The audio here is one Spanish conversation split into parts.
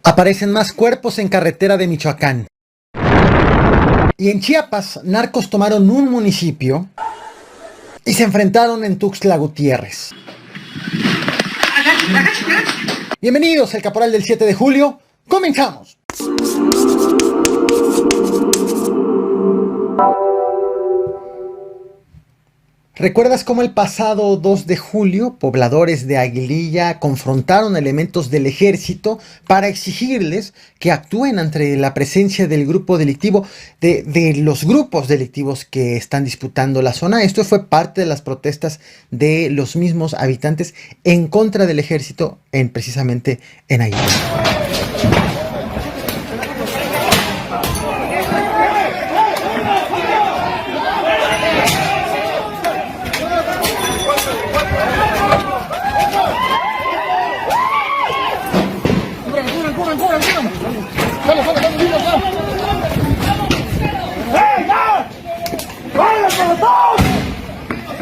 Aparecen más cuerpos en carretera de Michoacán. Y en Chiapas, narcos tomaron un municipio y se enfrentaron en Tuxtla Gutiérrez. Bienvenidos al Caporal del 7 de julio. ¡Comenzamos! ¿Recuerdas cómo el pasado 2 de julio pobladores de Aguililla confrontaron elementos del ejército para exigirles que actúen ante la presencia del grupo delictivo, de los grupos delictivos que están disputando la zona? Esto fue parte de las protestas de los mismos habitantes en contra del ejército precisamente en Aguililla.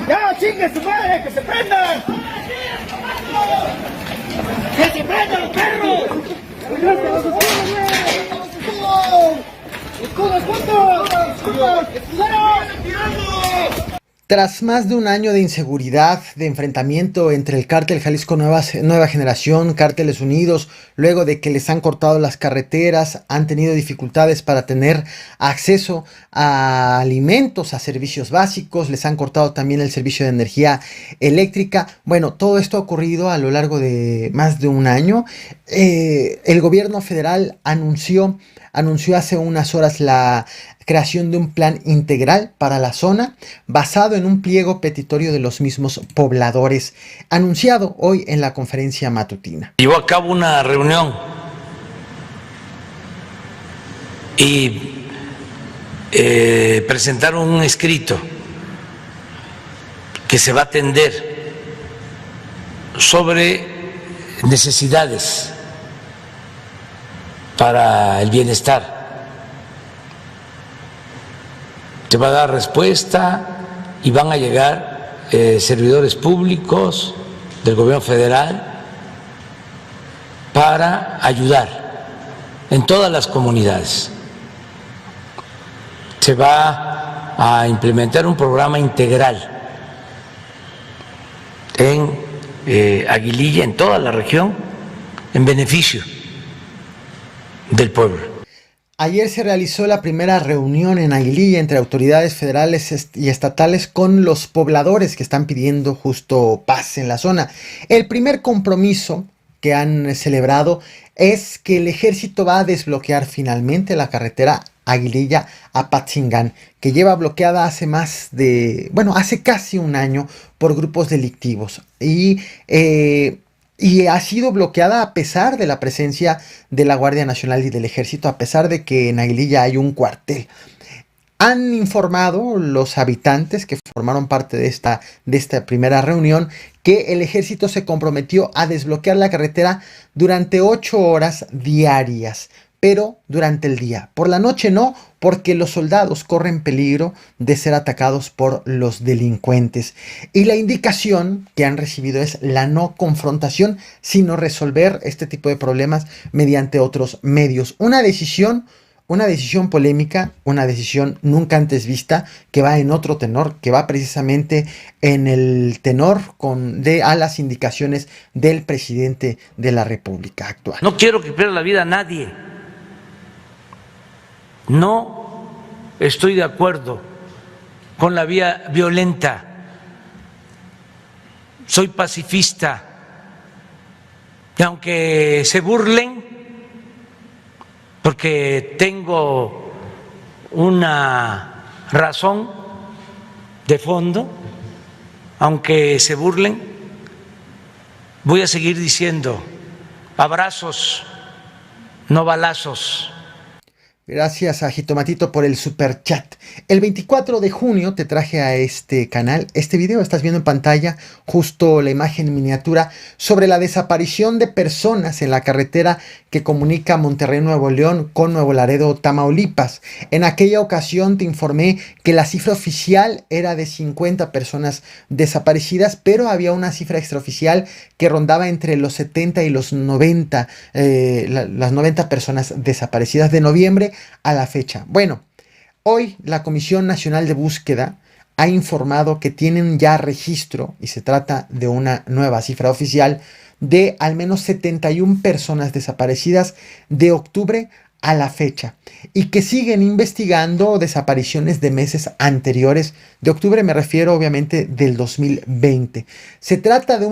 ¡Ya, chingue su madre! ¡Que se prendan! ¡Que se prendan los perros! ¡Escudo, escudo! ¡Escudo! Tras más de un año de inseguridad, de enfrentamiento entre el cártel Jalisco Nueva Generación, Cárteles Unidos, luego de que les han cortado las carreteras, han tenido dificultades para tener acceso a alimentos, a servicios básicos, les han cortado también el servicio de energía eléctrica. Bueno, todo esto ha ocurrido a lo largo de más de un año. El gobierno federal anunció hace unas horas la creación de un plan integral para la zona basado en un pliego petitorio de los mismos pobladores, anunciado hoy en la conferencia matutina. Llevó a cabo una reunión y presentaron un escrito que se va a atender sobre necesidades para el bienestar. Se va a dar respuesta y van a llegar servidores públicos del gobierno federal para ayudar en todas las comunidades. Se va a implementar un programa integral en Aguililla, en toda la región, en beneficio del pueblo. Ayer se realizó la primera reunión en Aguililla entre autoridades federales y estatales con los pobladores que están pidiendo justo paz en la zona. El primer compromiso que han celebrado es que el ejército va a desbloquear finalmente la carretera Aguililla a Patzingán, que lleva bloqueada hace casi un año por grupos delictivos. Y ha sido bloqueada a pesar de la presencia de la Guardia Nacional y del Ejército, a pesar de que en Aguililla hay un cuartel. Han informado los habitantes que formaron parte de esta primera reunión que el Ejército se comprometió a desbloquear la carretera durante 8 horas diarias, pero durante el día. Por la noche no, porque los soldados corren peligro de ser atacados por los delincuentes. Y la indicación que han recibido es la no confrontación, sino resolver este tipo de problemas mediante otros medios. Una decisión polémica, una decisión nunca antes vista, que va en otro tenor, que va precisamente en el tenor a las indicaciones del presidente de la República actual. No quiero que pierda la vida a nadie. No estoy de acuerdo con la vía violenta. Soy pacifista. Y aunque se burlen, porque tengo una razón de fondo, aunque se burlen, voy a seguir diciendo: abrazos, no balazos. Gracias a Jitomatito por el super chat. El 24 de junio te traje a este canal este video. Estás viendo en pantalla justo la imagen en miniatura sobre la desaparición de personas en la carretera que comunica Monterrey, Nuevo León con Nuevo Laredo, Tamaulipas. En aquella ocasión te informé que la cifra oficial era de 50 personas desaparecidas, pero había una cifra extraoficial que rondaba entre los 70 y los 90, las 90 personas desaparecidas de noviembre a la fecha. Bueno, hoy la Comisión Nacional de Búsqueda ha informado que tienen ya registro, y se trata de una nueva cifra oficial, de al menos 71 personas desaparecidas de octubre a la fecha, y que siguen investigando desapariciones de meses anteriores. De octubre me refiero obviamente del 2020. Se trata de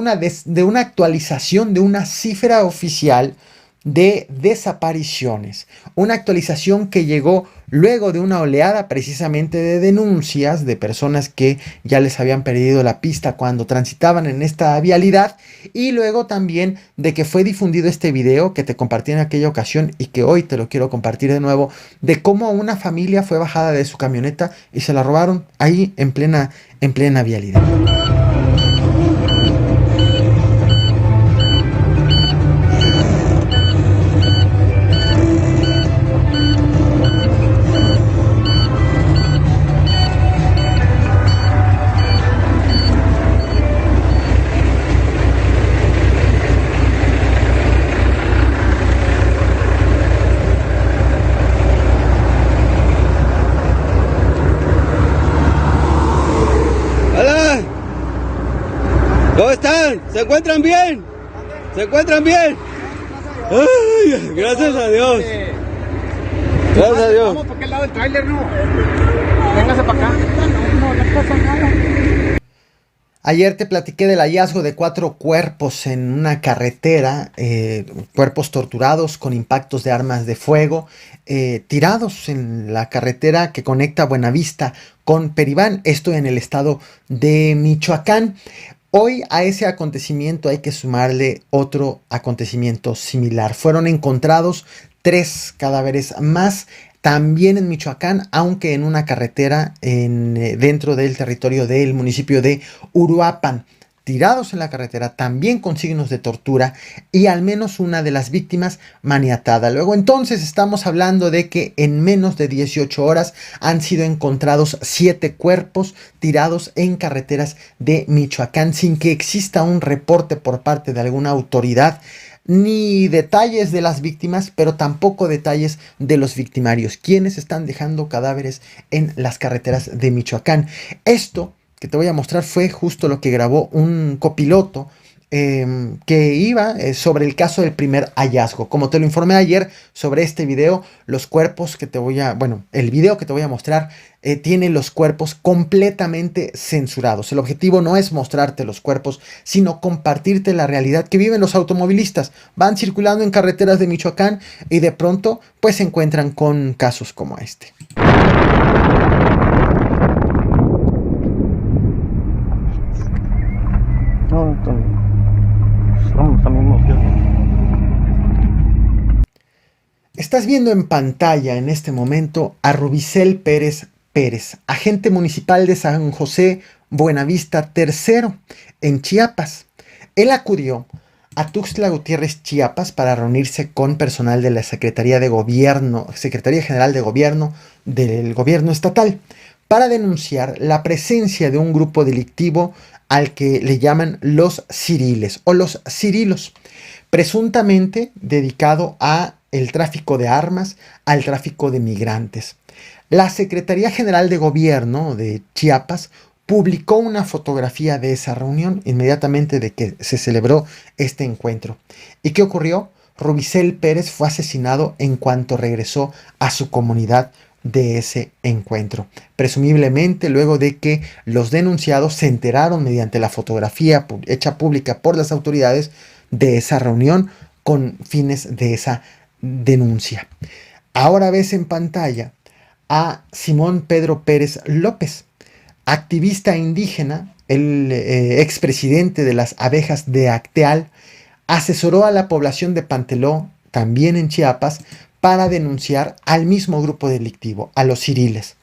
una actualización de una cifra oficial de desapariciones, una actualización que llegó luego de una oleada precisamente de denuncias de personas que ya les habían perdido la pista cuando transitaban en esta vialidad, y luego también de que fue difundido este video que te compartí en aquella ocasión y que hoy te lo quiero compartir de nuevo, de cómo una familia fue bajada de su camioneta y se la robaron ahí en plena vialidad. ¿Cómo están? ¿Se encuentran bien? ¿Se encuentran bien? Ay, gracias a Dios. Gracias a Dios. Vamos para aquel lado del tráiler, ¿no? Véngase para acá. No pasa nada. Ayer te platiqué del hallazgo de 4 cuerpos en una carretera, cuerpos torturados con impactos de armas de fuego, tirados en la carretera que conecta Buenavista con Peribán, esto en el estado de Michoacán. Hoy a ese acontecimiento hay que sumarle otro acontecimiento similar. Fueron encontrados 3 cadáveres más, también en Michoacán, aunque en una carretera dentro del territorio del municipio de Uruapan. Tirados en la carretera, también con signos de tortura, y al menos una de las víctimas maniatada. Luego entonces estamos hablando de que en menos de 18 horas han sido encontrados 7 cuerpos tirados en carreteras de Michoacán sin que exista un reporte por parte de alguna autoridad, ni detalles de las víctimas, pero tampoco detalles de los victimarios, quienes están dejando cadáveres en las carreteras de Michoacán. Esto que te voy a mostrar fue justo lo que grabó un copiloto que iba sobre el caso del primer hallazgo. Como te lo informé ayer sobre este video, los cuerpos que te voy a... Bueno, el video que te voy a mostrar tiene los cuerpos completamente censurados. El objetivo no es mostrarte los cuerpos, sino compartirte la realidad que viven los automovilistas. Van circulando en carreteras de Michoacán y de pronto pues se encuentran con casos como este. Estás viendo en pantalla en este momento a Rubicel Pérez Pérez, agente municipal de San José Buenavista III, en Chiapas. Él acudió a Tuxtla Gutiérrez, Chiapas, para reunirse con personal de la Secretaría General de Gobierno del Gobierno Estatal, para denunciar la presencia de un grupo delictivo al que le llaman los Ciriles o los Cirilos, presuntamente dedicado a el tráfico de armas, al tráfico de migrantes. La Secretaría General de Gobierno de Chiapas publicó una fotografía de esa reunión inmediatamente de que se celebró este encuentro. ¿Y qué ocurrió? Rubicel Pérez fue asesinado en cuanto regresó a su comunidad de ese encuentro, presumiblemente luego de que los denunciados se enteraron mediante la fotografía hecha pública por las autoridades de esa reunión con fines de esa denuncia. Ahora ves en pantalla a Simón Pedro Pérez López, activista indígena, el expresidente de las abejas de Acteal. Asesoró a la población de Panteló, también en Chiapas, para denunciar al mismo grupo delictivo, a los ciriles.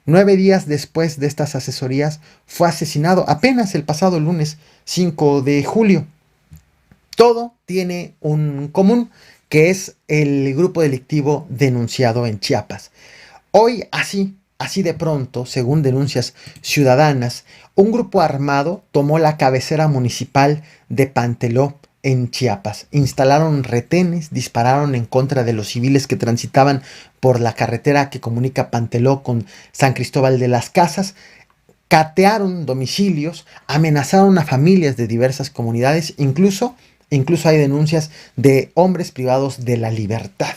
9 días después de estas asesorías fue asesinado apenas el pasado lunes 5 de julio. Todo tiene un común, que es el grupo delictivo denunciado en Chiapas. Hoy, así de pronto, según denuncias ciudadanas, un grupo armado tomó la cabecera municipal de Panteló, en Chiapas. Instalaron retenes, dispararon en contra de los civiles que transitaban por la carretera que comunica Panteló con San Cristóbal de las Casas, catearon domicilios, amenazaron a familias de diversas comunidades, incluso hay denuncias de hombres privados de la libertad.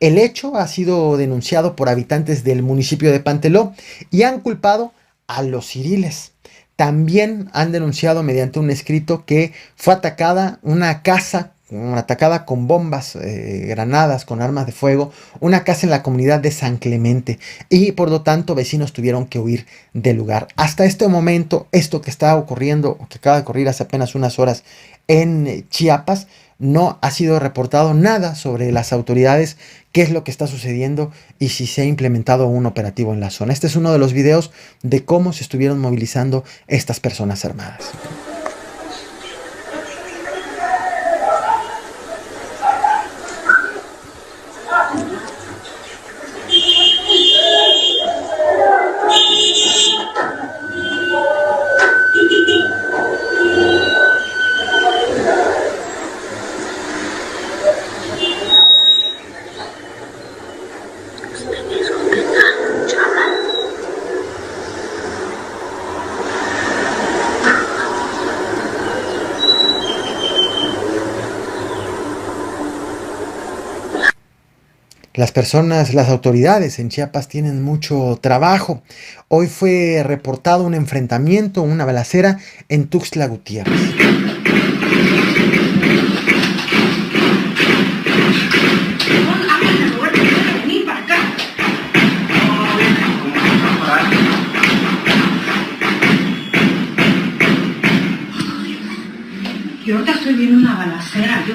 El hecho ha sido denunciado por habitantes del municipio de Panteló y han culpado a los ciriles. También han denunciado mediante un escrito que fue atacada una casa, atacada con bombas, granadas, con armas de fuego, una casa en la comunidad de San Clemente, y por lo tanto vecinos tuvieron que huir del lugar. Hasta este momento, esto que está ocurriendo, o que acaba de ocurrir hace apenas unas horas en Chiapas, no ha sido reportado nada sobre las autoridades, qué es lo que está sucediendo y si se ha implementado un operativo en la zona. Este es uno de los videos de cómo se estuvieron movilizando estas personas armadas. Las autoridades en Chiapas tienen mucho trabajo. Hoy fue reportado un enfrentamiento, una balacera en Tuxtla Gutiérrez. Yo ahorita estoy viendo una balacera.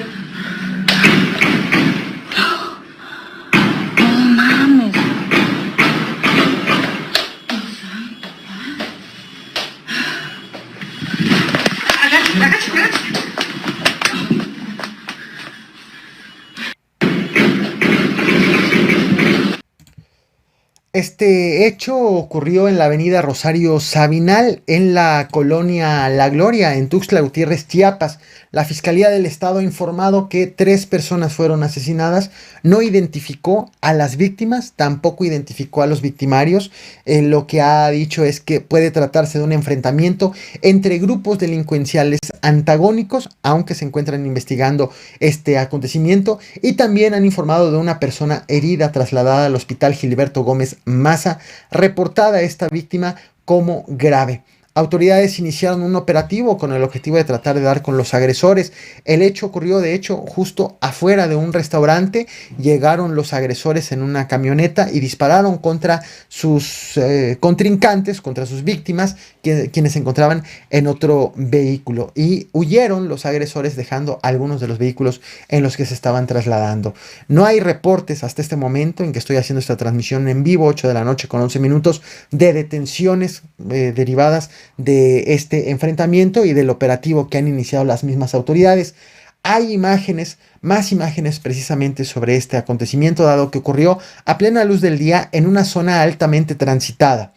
Este hecho ocurrió en la avenida Rosario Sabinal, en la colonia La Gloria, en Tuxtla Gutiérrez, Chiapas. La Fiscalía del Estado ha informado que 3 personas fueron asesinadas. No identificó a las víctimas, tampoco identificó a los victimarios. Lo que ha dicho es que puede tratarse de un enfrentamiento entre grupos delincuenciales antagónicos, aunque se encuentran investigando este acontecimiento. Y también han informado de una persona herida trasladada al Hospital Gilberto Gómez Maza, reportada esta víctima como grave. Autoridades iniciaron un operativo con el objetivo de tratar de dar con los agresores. El hecho ocurrió, de hecho, justo afuera de un restaurante. Llegaron los agresores en una camioneta y dispararon contra sus contrincantes, contra sus víctimas, quienes se encontraban en otro vehículo. Y huyeron los agresores, dejando algunos de los vehículos en los que se estaban trasladando. No hay reportes hasta este momento en que estoy haciendo esta transmisión en vivo, 8 de la noche con 11 minutos, de detenciones derivadas de este enfrentamiento y del operativo que han iniciado las mismas autoridades. Hay imágenes, más imágenes precisamente sobre este acontecimiento, dado que ocurrió a plena luz del día en una zona altamente transitada.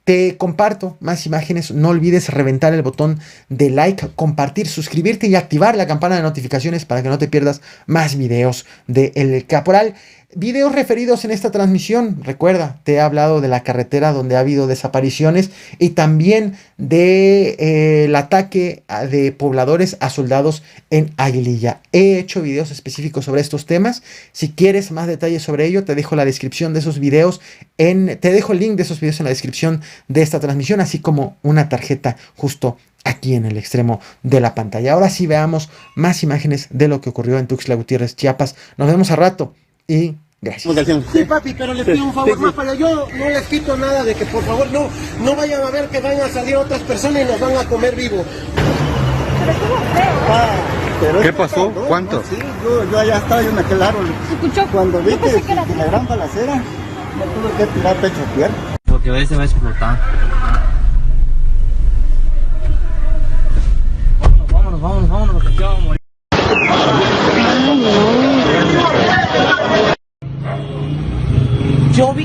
Te comparto más imágenes. No olvides reventar el botón de like, compartir, suscribirte y activar la campana de notificaciones para que no te pierdas más videos de El Caporal. Videos referidos en esta transmisión. Recuerda, te he hablado de la carretera donde ha habido desapariciones y también de el ataque de pobladores a soldados en Aguililla. He hecho videos específicos sobre estos temas. Si quieres más detalles sobre ello, te dejo la descripción de esos videos te dejo el link de esos videos en la descripción de esta transmisión, así como una tarjeta justo aquí en el extremo de la pantalla. Ahora sí, veamos más imágenes de lo que ocurrió en Tuxtla Gutiérrez, Chiapas. Nos vemos a rato y gracias. Sí, papi, pero les pido un favor más, para yo no les quito nada de que por favor no vayan a ver que vayan a salir otras personas y nos van a comer vivo. pero estuvo feo. ¿Qué pasó? ¿Cuántos? Sí, yo allá estaba, yo en aquel árbol. ¿Se escuchó? Cuando vi Yo que, pensé que era la gran balacera, me tuve que tirar pecho a tierra. Porque a veces va a explotar. Vámonos, porque aquí vamos a morir. Yo vi